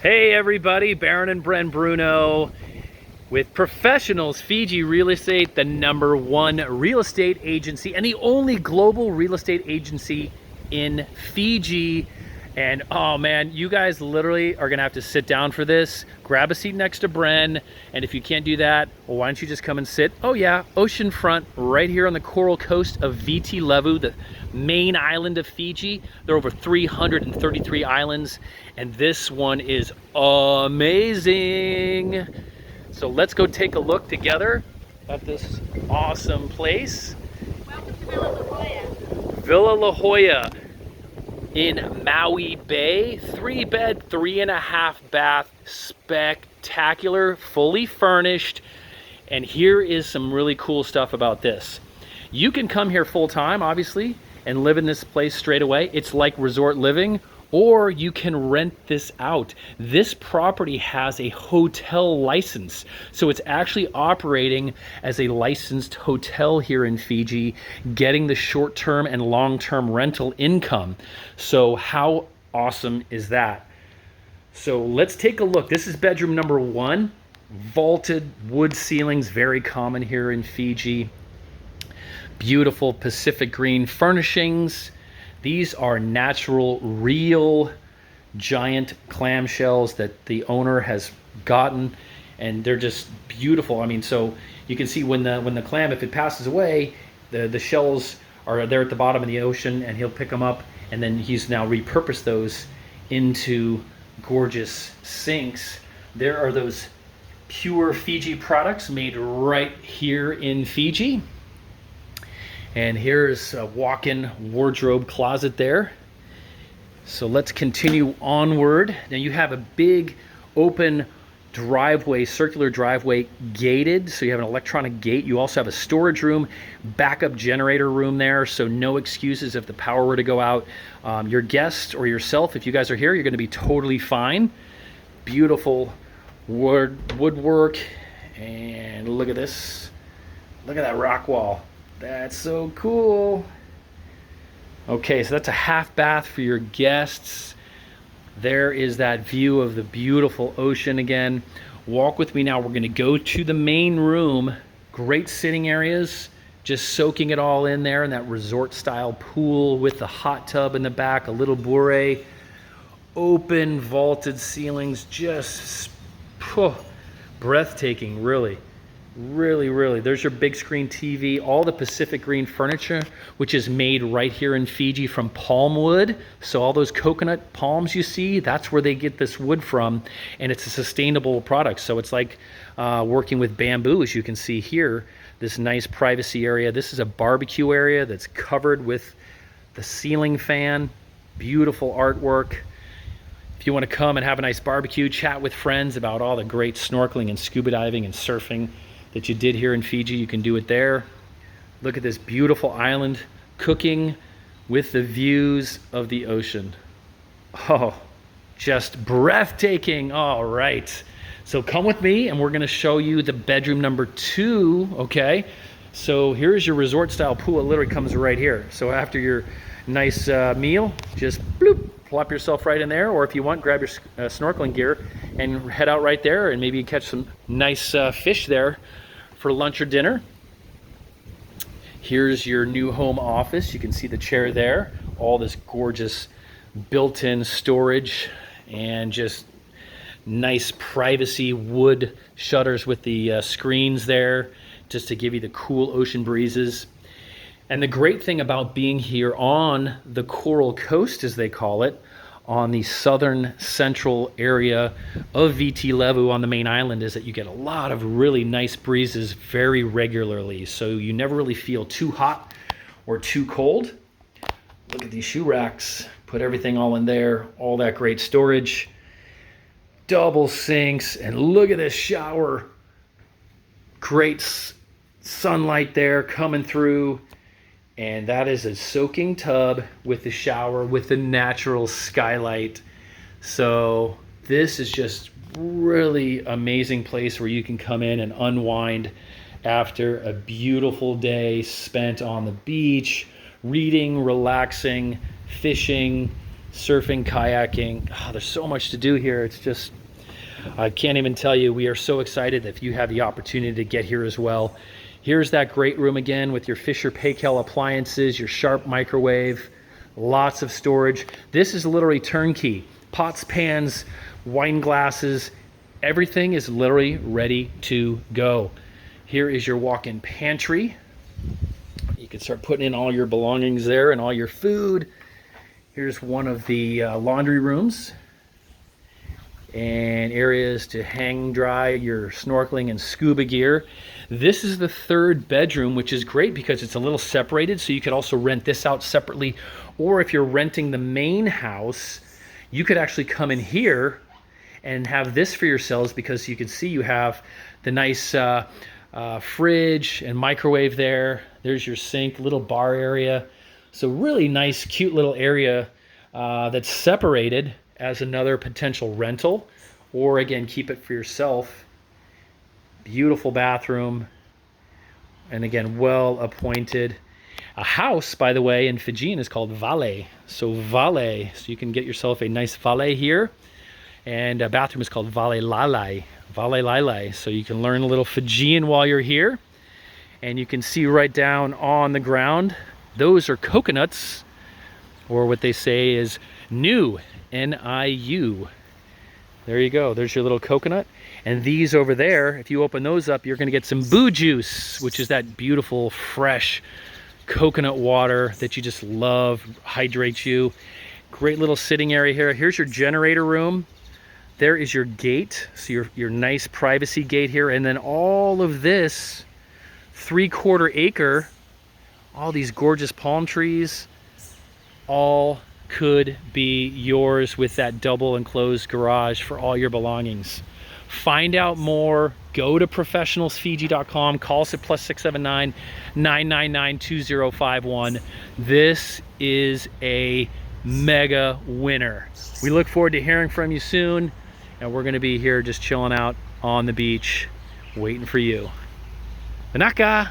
Hey everybody, Baron and Bren Bruno with Professionals FIJI Real Estate, the #1 real estate agency and the only global real estate agency in Fiji. And oh man, you guys literally are gonna have to sit down for this. Grab a seat next to Bren, and if you can't do that, well, why don't you just come and sit? Oh yeah, Oceanfront, right here on the coral coast of Viti Levu, the main island of Fiji. There are over 333 islands, and this one is amazing. So let's go take a look together at this awesome place. Welcome to Villa La Jolla. Villa La Jolla in Maui Bay, 3-bed, 3.5-bath, spectacular, fully furnished. And here is some really cool stuff about this. You can come here full time, obviously, and live in this place straight away. It's like resort living, or you can rent this out. This property has a hotel license, so it's actually operating as a licensed hotel here in Fiji, getting the short-term and long-term rental income. So how awesome is that? So let's take a look. This is bedroom #1. Vaulted wood ceilings, very common here in Fiji. Beautiful Pacific green furnishings. These are natural, real giant clamshells that the owner has gotten, and they're just beautiful. I mean, so you can see when the clam, if it passes away, the shells are there at the bottom of the ocean, and he'll pick them up, and then he's now repurposed those into gorgeous sinks. There are those pure Fiji products made right here in Fiji. And here's a walk-in wardrobe closet there. So let's continue onward. Now you have a big open driveway, circular driveway, gated. So you have an electronic gate. You also have a storage room, backup generator room there. So no excuses if the power were to go out. Your guests or yourself, if you guys are here, you're gonna be totally fine. Beautiful woodwork. And look at this. Look at that rock wall. That's so cool. Okay, so that's a half bath for your guests. There is that view of the beautiful ocean again. Walk with me now. We're gonna go to the main room. Great sitting areas, just soaking it all in there in that resort style pool with the hot tub in the back, a little bourrée, open vaulted ceilings, just breathtaking, really. Really. There's your big screen TV, all the Pacific green furniture, which is made right here in Fiji from palm wood. So all those coconut palms you see, that's where they get this wood from, and it's a sustainable product. So it's like working with bamboo, as you can see here, this nice privacy area. This is a barbecue area that's covered with the ceiling fan, beautiful artwork. If you want to come and have a nice barbecue, chat with friends about all the great snorkeling and scuba diving and surfing that you did here in Fiji, you can do it there. Look at this beautiful island, cooking with the views of the ocean. Oh, just breathtaking. All right. So come with me and we're gonna show you the bedroom #2, okay? So here's your resort style pool. It literally comes right here. So after your nice meal, just bloop, plop yourself right in there, or if you want, grab your snorkeling gear and head out right there, and maybe catch some nice fish there for lunch or dinner. Here's your new home office. You can see the chair there, all this gorgeous built-in storage, and just nice privacy wood shutters with the screens there, just to give you the cool ocean breezes. And the great thing about being here on the Coral Coast, as they call it, on the southern central area of Viti Levu on the main island, is that you get a lot of really nice breezes very regularly. So you never really feel too hot or too cold. Look at these shoe racks. Put everything all in there, all that great storage. Double sinks, and look at this shower. Great sunlight there coming through. And that is a soaking tub with the shower with the natural skylight. So this is just really amazing place where you can come in and unwind after a beautiful day spent on the beach, reading, relaxing, fishing, surfing, kayaking. Oh, there's so much to do here. It's just, I can't even tell you. We are so excited if you have the opportunity to get here as well. Here's that great room again with your Fisher Paykel appliances, your Sharp microwave, lots of storage. This is literally turnkey. Pots, pans, wine glasses, everything is literally ready to go. Here is your walk-in pantry. You can start putting in all your belongings there and all your food. Here's one of the laundry rooms and areas to hang dry your snorkeling and scuba gear. This is the third bedroom, which is great because it's a little separated, so you could also rent this out separately. Or if you're renting the main house, you could actually come in here and have this for yourselves, because you can see you have the nice fridge and microwave there. There's your sink, little bar area. So really nice, cute little area that's separated as another potential rental, or again, keep it for yourself. Beautiful bathroom, and again, well appointed. A house, by the way, in Fijian is called valet. So valet, so you can get yourself a nice valet here. And a bathroom is called valet lalai. Valet lalai. So you can learn a little Fijian while you're here. And you can see right down on the ground, those are coconuts, or what they say is new, N-I-U. There you go, there's your little coconut. And these over there, if you open those up, you're gonna get some boo juice, which is that beautiful, fresh coconut water that you just love, hydrates you. Great little sitting area here. Here's your generator room. There is your gate, so your nice privacy gate here. And then all of this 3/4 acre, all these gorgeous palm trees, all could be yours with that double enclosed garage for all your belongings. Find out more, go to professionalsfiji.com, call us at +679 999 2051. This is a mega winner. We look forward to hearing from you soon, and we're gonna be here just chilling out on the beach, waiting for you. Manaka!